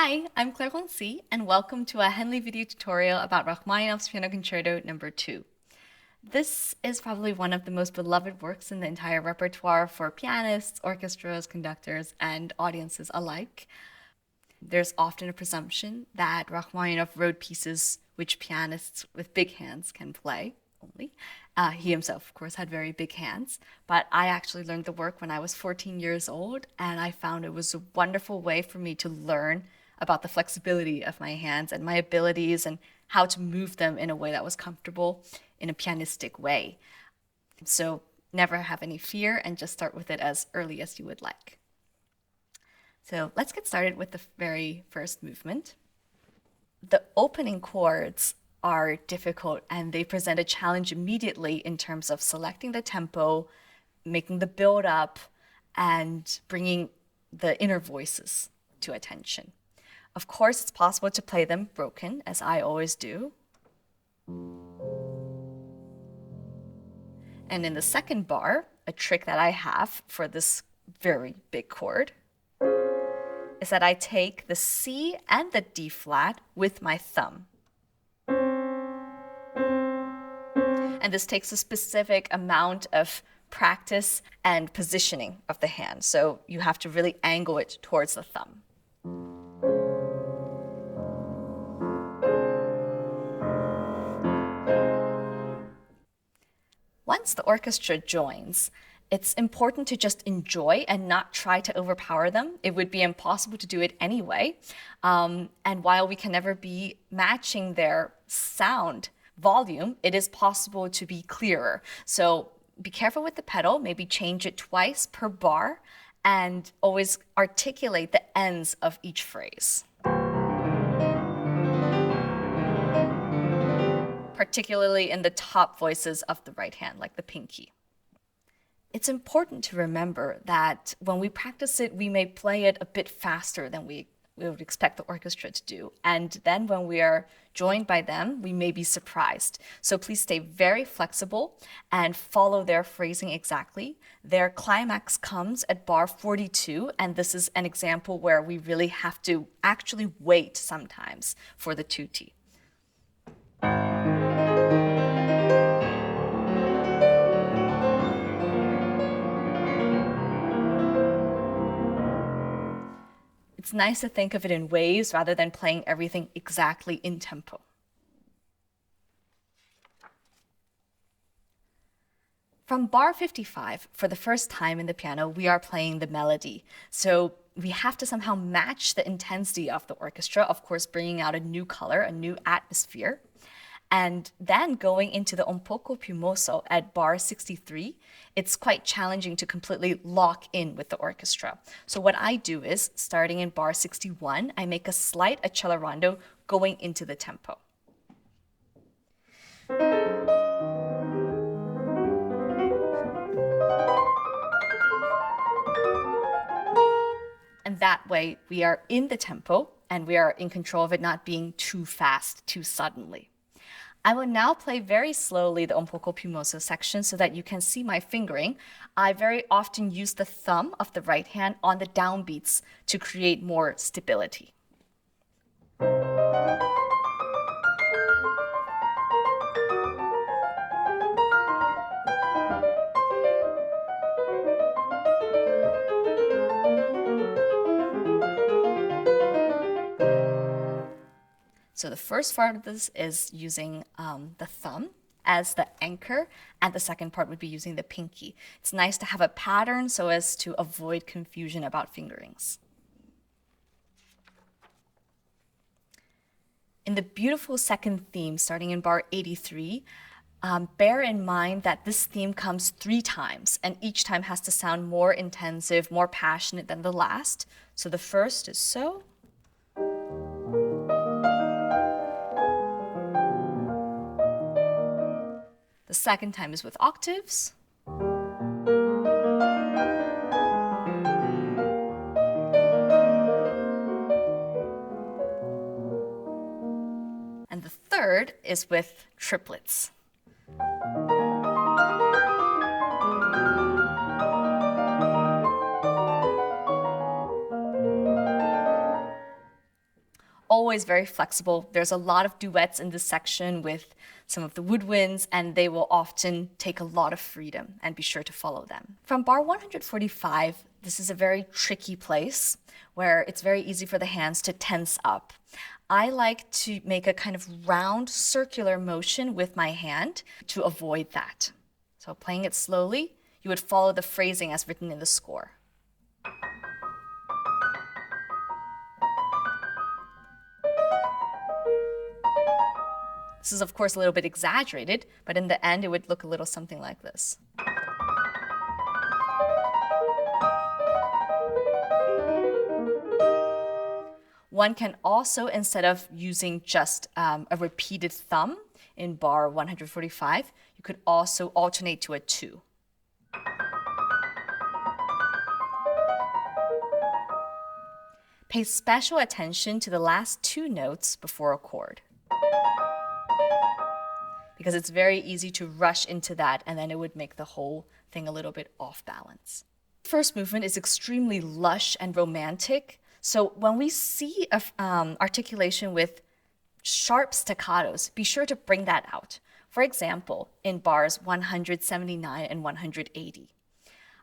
Hi, I'm Claire Huangci, and welcome to a Henley video tutorial about Rachmaninoff's Piano Concerto No. 2. This is probably one of the most beloved works in the entire repertoire for pianists, orchestras, conductors, and audiences alike. There's often a presumption that Rachmaninoff wrote pieces which pianists with big hands can play only. He himself, of course, had very big hands, but I actually learned the work when I was 14 years old, and I found it was a wonderful way for me to learn about the flexibility of my hands and my abilities and how to move them in a way that was comfortable in a pianistic way. So never have any fear and just start with it as early as you would like. So let's get started with the very first movement. The opening chords are difficult and they present a challenge immediately in terms of selecting the tempo, making the build up, and bringing the inner voices to attention. Of course, it's possible to play them broken, as I always do. And in the second bar, a trick that I have for this very big chord is that I take the C and the D flat with my thumb. And this takes a specific amount of practice and positioning of the hand. So you have to really angle it towards the thumb. Once the orchestra joins, it's important to just enjoy and not try to overpower them. It would be impossible to do it anyway. And while we can never be matching their sound volume, it is possible to be clearer. So be careful with the pedal, maybe change it twice per bar, and always articulate the ends of each phrase. Particularly in the top voices of the right hand, like the pinky. It's important to remember that when we practice it, we may play it a bit faster than we would expect the orchestra to do. And then when we are joined by them, we may be surprised. So please stay very flexible and follow their phrasing exactly. Their climax comes at bar 42, and this is an example where we really have to actually wait sometimes for the tutti. It's nice to think of it in waves rather than playing everything exactly in tempo. From bar 55, for the first time in the piano, we are playing the melody. So we have to somehow match the intensity of the orchestra, of course, bringing out a new color, a new atmosphere. And then going into the un poco più mosso at bar 63, it's quite challenging to completely lock in with the orchestra. So what I do is, starting in bar 61, I make a slight accelerando going into the tempo. And that way we are in the tempo and we are in control of it not being too fast, too suddenly. I will now play very slowly the un poco più mosso section so that you can see my fingering. I very often use the thumb of the right hand on the downbeats to create more stability. So the first part of this is using the thumb as the anchor, and the second part would be using the pinky. It's nice to have a pattern so as to avoid confusion about fingerings. In the beautiful second theme, starting in bar 83, bear in mind that this theme comes 3 times, and each time has to sound more intensive, more passionate than the last. So the first is so. The second time is with octaves. And the third is with triplets. always very flexible. There's a lot of duets in this section with some of the woodwinds, and they will often take a lot of freedom, and be sure to follow them. From bar 145, this is a very tricky place where it's very easy for the hands to tense up. I like to make a kind of round circular motion with my hand to avoid that. So playing it slowly, you would follow the phrasing as written in the score. This is, of course, a little bit exaggerated, but in the end, it would look a little something like this. One can also, instead of using just a repeated thumb in bar 145, you could also alternate to a 2. Pay special attention to the last 2 notes before a chord, because it's very easy to rush into that, and then it would make the whole thing a little bit off balance. First movement is extremely lush and romantic. So when we see articulation with sharp staccatos, be sure to bring that out. For example, in bars 179 and 180.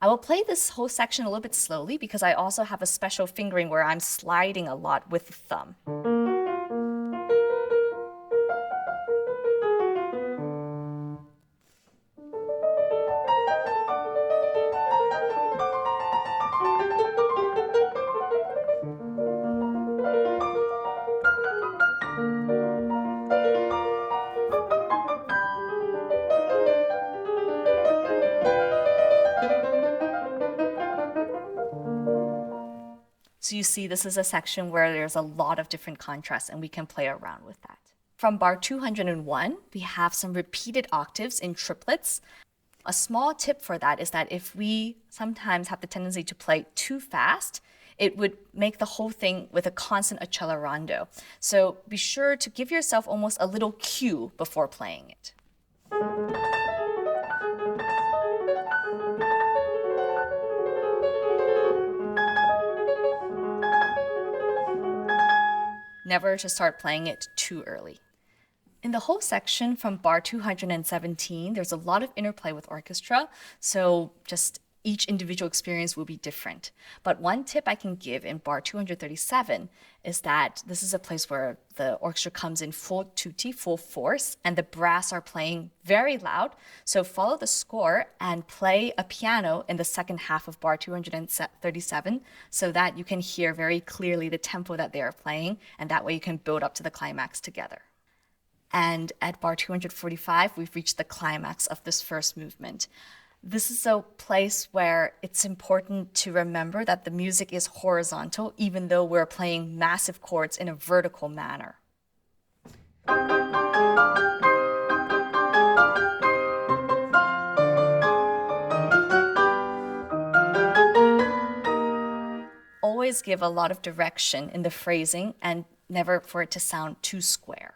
I will play this whole section a little bit slowly because I also have a special fingering where I'm sliding a lot with the thumb. So you see, this is a section where there's a lot of different contrasts, and we can play around with that. From bar 201, we have some repeated octaves in triplets. A small tip for that is that if we sometimes have the tendency to play too fast, it would make the whole thing with a constant accelerando. So be sure to give yourself almost a little cue before playing it. Never to start playing it too early. In the whole section from bar 217, there's a lot of interplay with orchestra, so just each individual experience will be different. But one tip I can give in bar 237 is that this is a place where the orchestra comes in full tutti, full force, and the brass are playing very loud. So follow the score and play a piano in the second half of bar 237 so that you can hear very clearly the tempo that they are playing, and that way you can build up to the climax together. And at bar 245, we've reached the climax of this first movement. This is a place where it's important to remember that the music is horizontal, even though we're playing massive chords in a vertical manner. Always give a lot of direction in the phrasing and never for it to sound too square.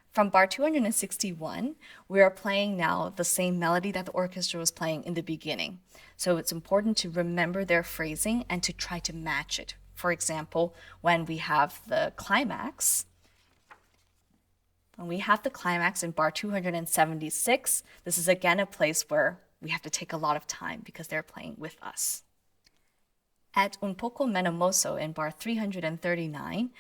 From bar 261, we are playing now the same melody that the orchestra was playing in the beginning. So it's important to remember their phrasing and to try to match it. For example, when we have the climax in bar 276, this is again a place where we have to take a lot of time because they're playing with us. At Un poco meno mosso in bar 339,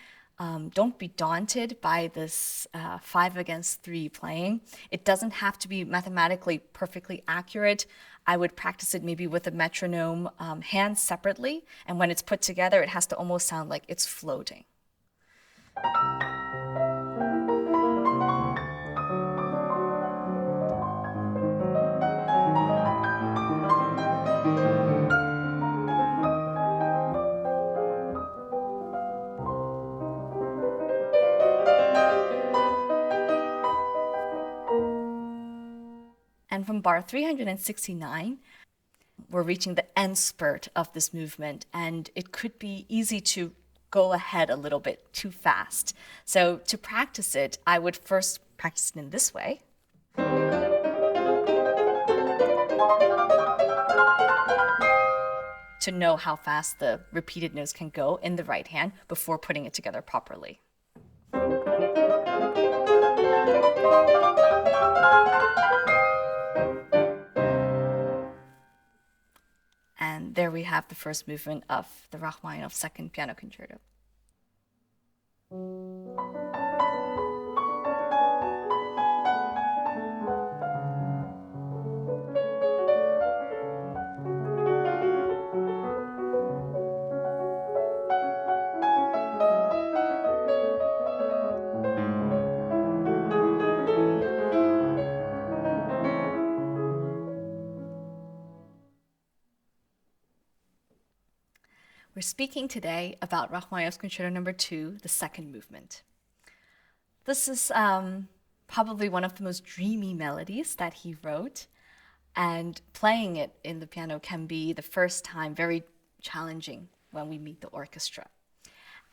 don't be daunted by this 5 against 3 playing. It doesn't have to be mathematically perfectly accurate. I would practice it maybe with a metronome, hands separately, and when it's put together, it has to almost sound like it's floating. And from bar 369, we're reaching the end spurt of this movement, and it could be easy to go ahead a little bit too fast. So to practice it, I would first practice it in this way. To to know how fast the repeated notes can go in the right hand before putting it together properly. And there we have the first movement of the Rachmaninoff Second Piano Concerto. We're speaking today about Rachmaninoff's Concerto No. 2, the second movement. This is probably one of the most dreamy melodies that he wrote, and playing it in the piano can be the first time very challenging when we meet the orchestra.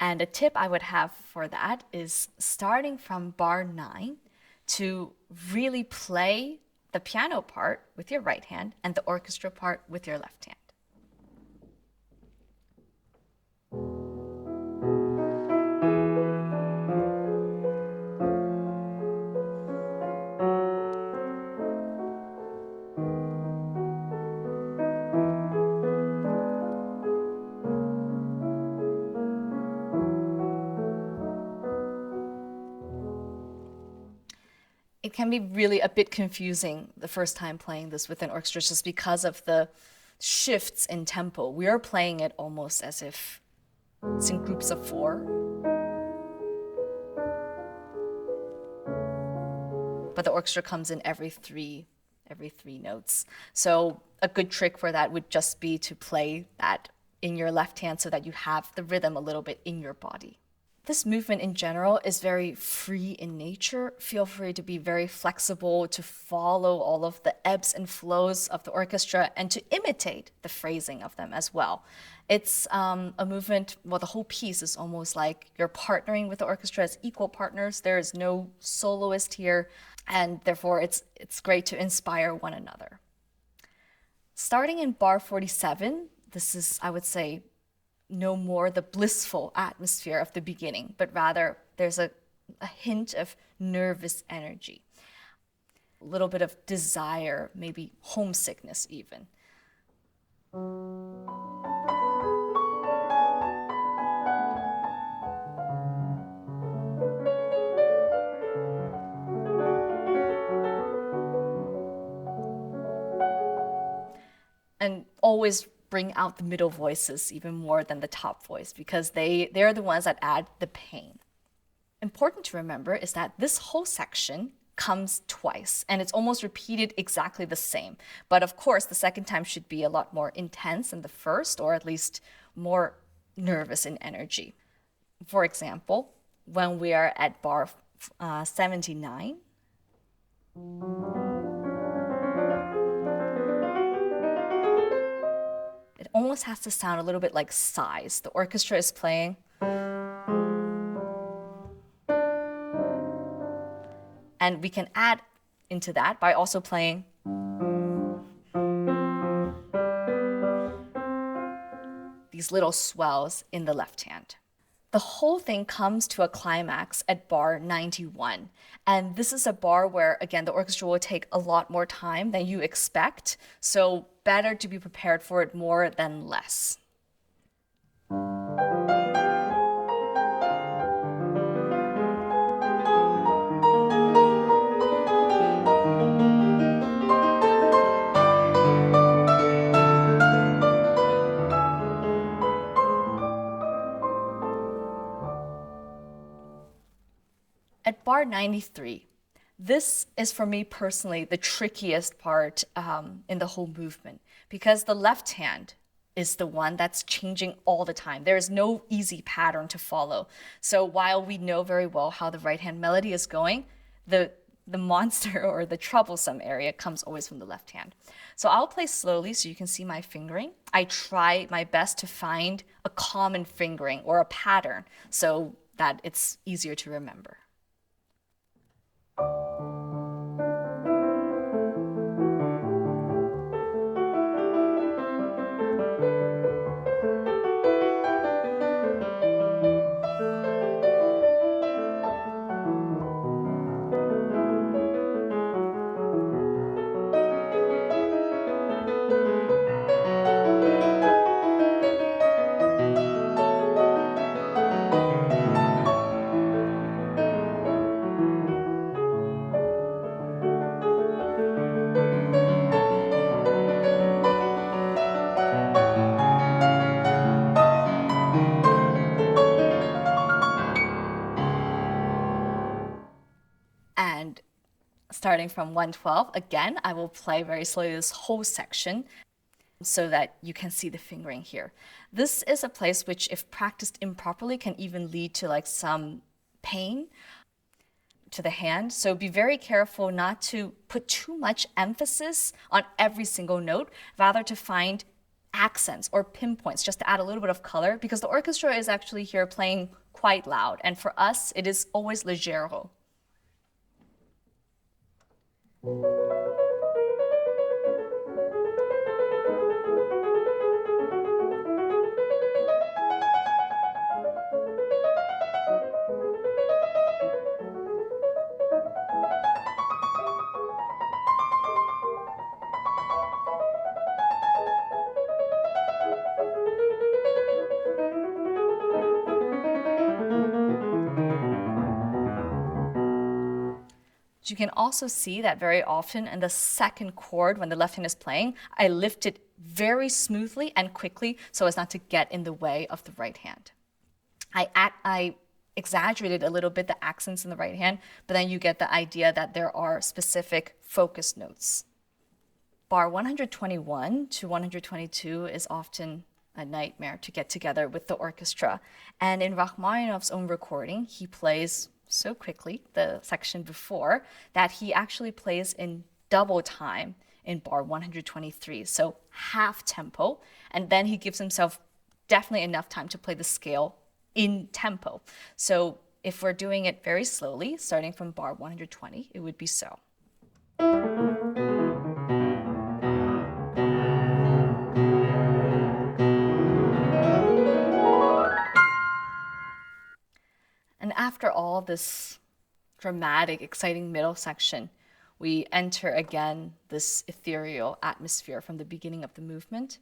And a tip I would have for that is starting from bar 9 to really play the piano part with your right hand and the orchestra part with your left hand. It can be really a bit confusing the first time playing this with an orchestra just because of the shifts in tempo. We are playing it almost as if it's in groups of 4. But the orchestra comes in every three notes. So a good trick for that would just be to play that in your left hand so that you have the rhythm a little bit in your body. This movement in general is very free in nature. Feel free to be very flexible, to follow all of the ebbs and flows of the orchestra and to imitate the phrasing of them as well. It's a movement, well, the whole piece is almost like you're partnering with the orchestra as equal partners. There is no soloist here, and therefore it's great to inspire one another. Starting in bar 47, this is, I would say, no more the blissful atmosphere of the beginning, but rather there's a hint of nervous energy, a little bit of desire, maybe homesickness even. And always bring out the middle voices even more than the top voice because they're the ones that add the pain. Important to remember is that this whole section comes twice and it's almost repeated exactly the same. But of course, the second time should be a lot more intense than the first, or at least more nervous in energy. For example, when we are at bar 79, it almost has to sound a little bit like sighs. The orchestra is playing. And we can add into that by also playing these little swells in the left hand. The whole thing comes to a climax at bar 91. And this is a bar where, again, the orchestra will take a lot more time than you expect. So better to be prepared for it more than less. At bar 93, this is for me personally the trickiest part in the whole movement because the left hand is the one that's changing all the time. There is no easy pattern to follow. So while we know very well how the right hand melody is going, the monster or the troublesome area comes always from the left hand. So I'll play slowly so you can see my fingering. I try my best to find a common fingering or a pattern so that it's easier to remember. Starting from 112, again, I will play very slowly this whole section so that you can see the fingering here. This is a place which, if practiced improperly, can even lead to like some pain to the hand. So be very careful not to put too much emphasis on every single note, rather to find accents or pinpoints just to add a little bit of color, because the orchestra is actually here playing quite loud, and for us it is always leggero. You can also see that very often in the second chord, when the left hand is playing, I lift it very smoothly and quickly so as not to get in the way of the right hand. I exaggerated a little bit the accents in the right hand, but then you get the idea that there are specific focus notes. Bar 121 to 122 is often a nightmare to get together with the orchestra. And in Rachmaninoff's own recording, he plays so quickly, the section before, that he actually plays in double time in bar 123, so half tempo, and then he gives himself definitely enough time to play the scale in tempo. So if we're doing it very slowly, starting from bar 120, it would be so. And after all this dramatic, exciting middle section, we enter again this ethereal atmosphere from the beginning of the movement.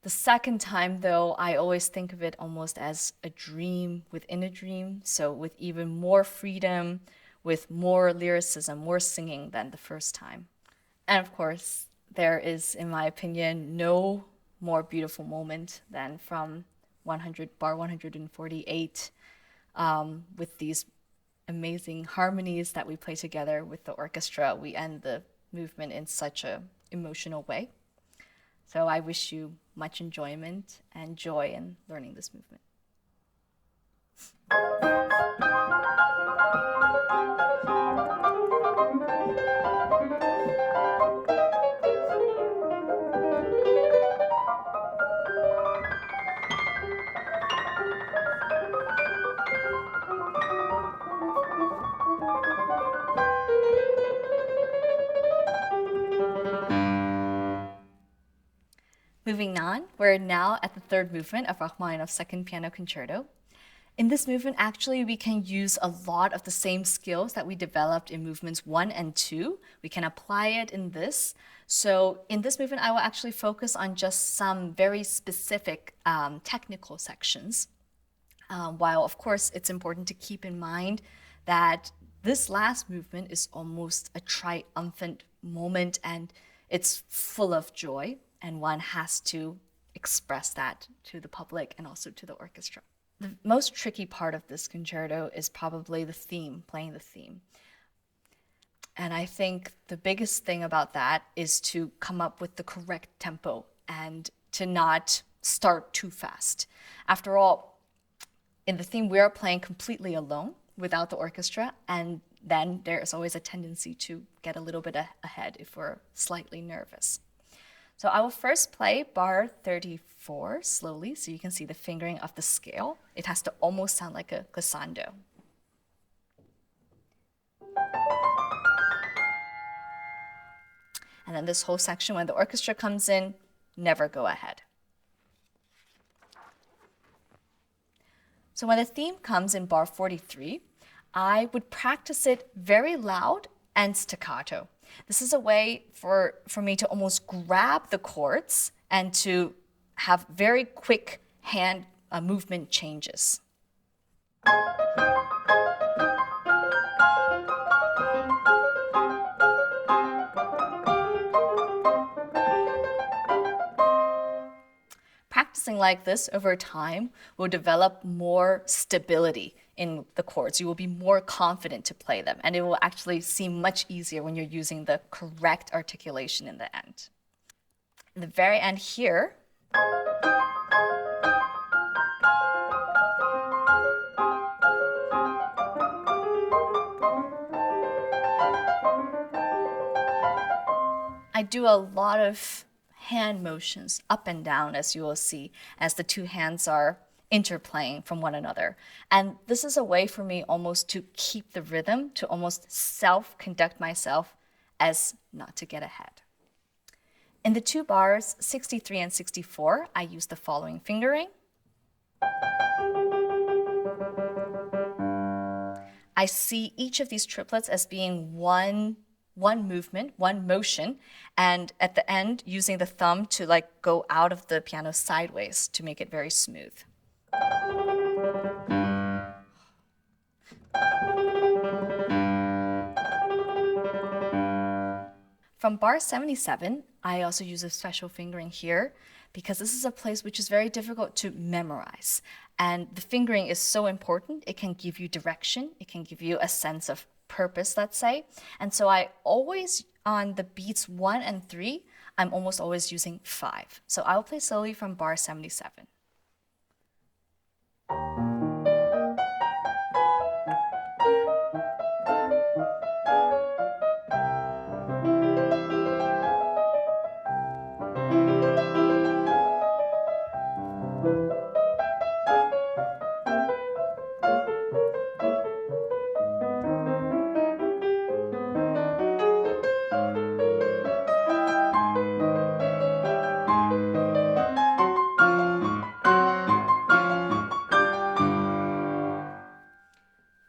The second time, though, I always think of it almost as a dream within a dream, so with even more freedom, with more lyricism, more singing than the first time. And of course, there is, in my opinion, no more beautiful moment than from bar 148, with these amazing harmonies that we play together with the orchestra. We end the movement in such an emotional way. So I wish you much enjoyment and joy in learning this movement. Moving on, we're now at the third movement of Rachmaninoff's Second Piano Concerto. In this movement, actually, we can use a lot of the same skills that we developed in movements 1 and 2. We can apply it in this. So in this movement, I will actually focus on just some very specific technical sections. While, of course, it's important to keep in mind that this last movement is almost a triumphant moment, and it's full of joy. And one has to express that to the public and also to the orchestra. The most tricky part of this concerto is probably the theme, playing the theme. And I think the biggest thing about that is to come up with the correct tempo and to not start too fast. After all, in the theme, we are playing completely alone without the orchestra, and then there is always a tendency to get a little bit ahead if we're slightly nervous. So I will first play bar 34 slowly so you can see the fingering of the scale. It has to almost sound like a glissando. And then this whole section, when the orchestra comes in, never go ahead. So when the theme comes in bar 43, I would practice it very loud and staccato. This is a way for me to almost grab the chords and to have very quick hand movement changes. Practicing like this over time will develop more stability in the chords. You will be more confident to play them, and it will actually seem much easier when you're using the correct articulation in the end. In the very end here, I do a lot of hand motions up and down, as you will see, as the two hands are interplaying from one another. And this is a way for me almost to keep the rhythm, to almost self-conduct myself as not to get ahead. In the two bars 63 and 64, I use the following fingering. I see each of these triplets as being one movement, one motion, and at the end, using the thumb to like go out of the piano sideways to make it very smooth. From bar 77, I also use a special fingering here because this is a place which is very difficult to memorize. And the fingering is so important. It can give you direction. It can give you a sense of purpose, let's say. And so I always, on the beats 1 and 3, I'm almost always using 5. So I'll play slowly from bar 77.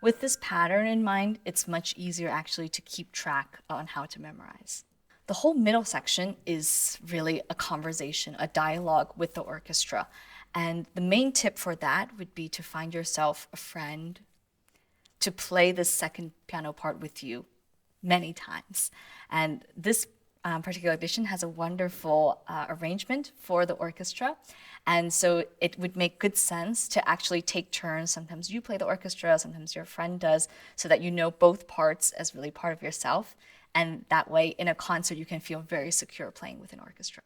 With this pattern in mind, it's much easier actually to keep track on how to memorize. The whole middle section is really a conversation, a dialogue with the orchestra. And the main tip for that would be to find yourself a friend to play this second piano part with you many times. And this particular edition has a wonderful arrangement for the orchestra. And so it would make good sense to actually take turns. Sometimes you play the orchestra, sometimes your friend does, so that you know both parts as really part of yourself. And that way, in a concert, you can feel very secure playing with an orchestra.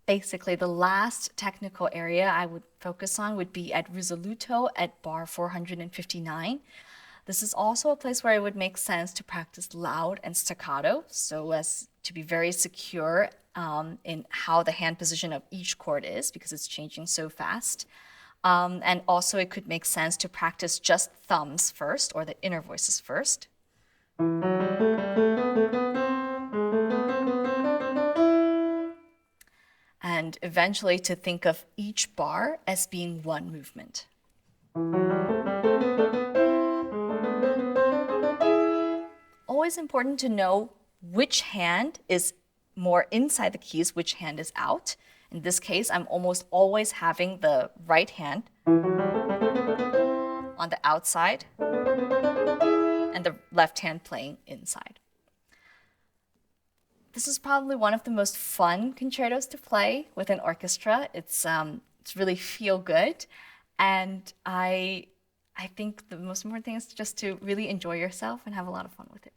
Basically, the last technical area I would focus on would be at risoluto at bar 459. This is also a place where it would make sense to practice loud and staccato, so as to be very secure in how the hand position of each chord is, because it's changing so fast. And also it could make sense to practice just thumbs first, or the inner voices first. And eventually to think of each bar as being one movement. Always important to know which hand is more inside the keys, which hand is out. In this case, I'm almost always having the right hand on the outside and the left hand playing inside. This is probably one of the most fun concertos to play with an orchestra. It's really feel good, and I think the most important thing is just to really enjoy yourself and have a lot of fun with it.